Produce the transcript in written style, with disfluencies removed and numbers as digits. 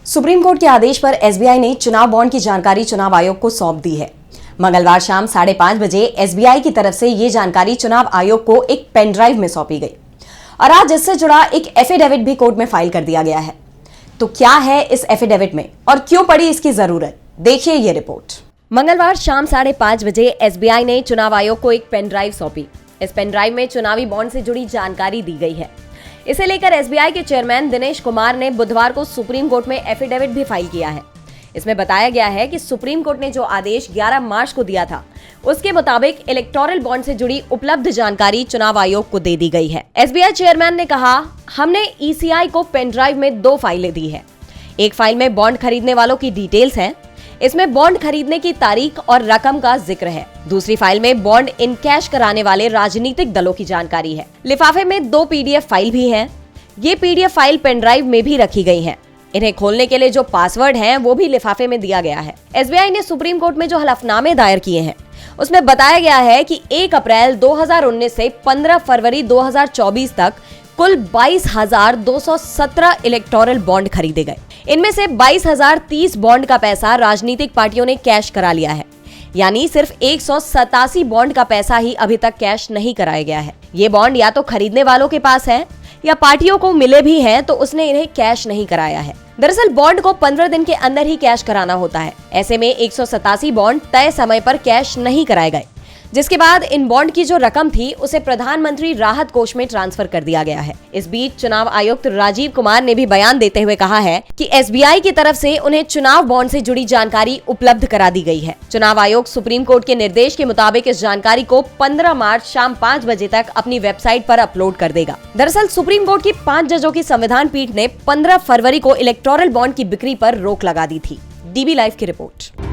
Supreme court के आदेश पर SBI ने चुनाव बॉन्ड की जानकारी चुनाव आयोग को सौंप दी है। मंगलवार शाम 5:30 बजे एसबीआई की तरफ से ये जानकारी चुनाव आयोग को एक पेन ड्राइव में सौंपी गई और आज इससे जुड़ा एक एफिडेविट भी कोर्ट में फाइल कर दिया गया है। तो क्या है इस एफिडेविट में और क्यों पड़ी इसकी जरूरत, देखिए ये रिपोर्ट। मंगलवार शाम 5:30 बजे एसबीआई ने चुनाव आयोग को एक पेन ड्राइव सौंपी। इस पेन ड्राइव में चुनावी बॉन्ड से जुड़ी जानकारी दी गई है। इसे लेकर एसबीआई के चेयरमैन दिनेश कुमार ने बुधवार को सुप्रीम कोर्ट में एफिडेविट भी फाइल किया है। इसमें बताया गया है कि सुप्रीम कोर्ट ने जो आदेश 11 मार्च को दिया था, उसके मुताबिक इलेक्टोरल बॉन्ड से जुड़ी उपलब्ध जानकारी चुनाव आयोग को दे दी गई है। एसबीआई चेयरमैन ने कहा, हमने ईसीआई को पेन ड्राइव में 2 फाइलें दी है। एक फाइल में बॉन्ड खरीदने वालों की डिटेल्स हैं। इसमें बॉन्ड खरीदने की तारीख और रकम का जिक्र है। दूसरी फाइल में बॉन्ड इन कैश कराने वाले राजनीतिक दलों की जानकारी है। लिफाफे में 2 पीडीएफ फाइल भी हैं। ये पीडीएफ फाइल पेन ड्राइव में भी रखी गई हैं। इन्हें खोलने के लिए जो पासवर्ड है वो भी लिफाफे में दिया गया है। एसबीआई ने सुप्रीम कोर्ट में जो हलफनामे दायर किए हैं, उसमें बताया गया है कि 1 अप्रैल 2019 से 15 फरवरी 2024 तक कुल 22,217 इलेक्टोरल बॉन्ड खरीदे गए। इनमें से 22,030 बॉन्ड का पैसा राजनीतिक पार्टियों ने कैश करा लिया है, यानी सिर्फ 187 बॉन्ड का पैसा ही अभी तक कैश नहीं कराया गया है। ये बॉन्ड या तो खरीदने वालों के पास है या पार्टियों को मिले भी हैं तो उसने इन्हें कैश नहीं कराया है। दरअसल बॉन्ड को 15 दिन के अंदर ही कैश कराना होता है। ऐसे में 187 बॉन्ड तय समय पर कैश नहीं कराए गए, जिसके बाद इन बॉन्ड की जो रकम थी उसे प्रधानमंत्री राहत कोष में ट्रांसफर कर दिया गया है। इस बीच चुनाव आयुक्त राजीव कुमार ने भी बयान देते हुए कहा है कि एसबीआई की तरफ से उन्हें चुनाव बॉन्ड से जुड़ी जानकारी उपलब्ध करा दी गई है। चुनाव आयोग सुप्रीम कोर्ट के निर्देश के मुताबिक इस जानकारी को 15 मार्च शाम 5 बजे तक अपनी वेबसाइट पर अपलोड कर देगा। दरअसल सुप्रीम कोर्ट की 5 जजों की संविधान पीठ ने 15 फरवरी को इलेक्टोरल बॉन्ड की बिक्री पर रोक लगा दी थी। डीबी लाइव की रिपोर्ट।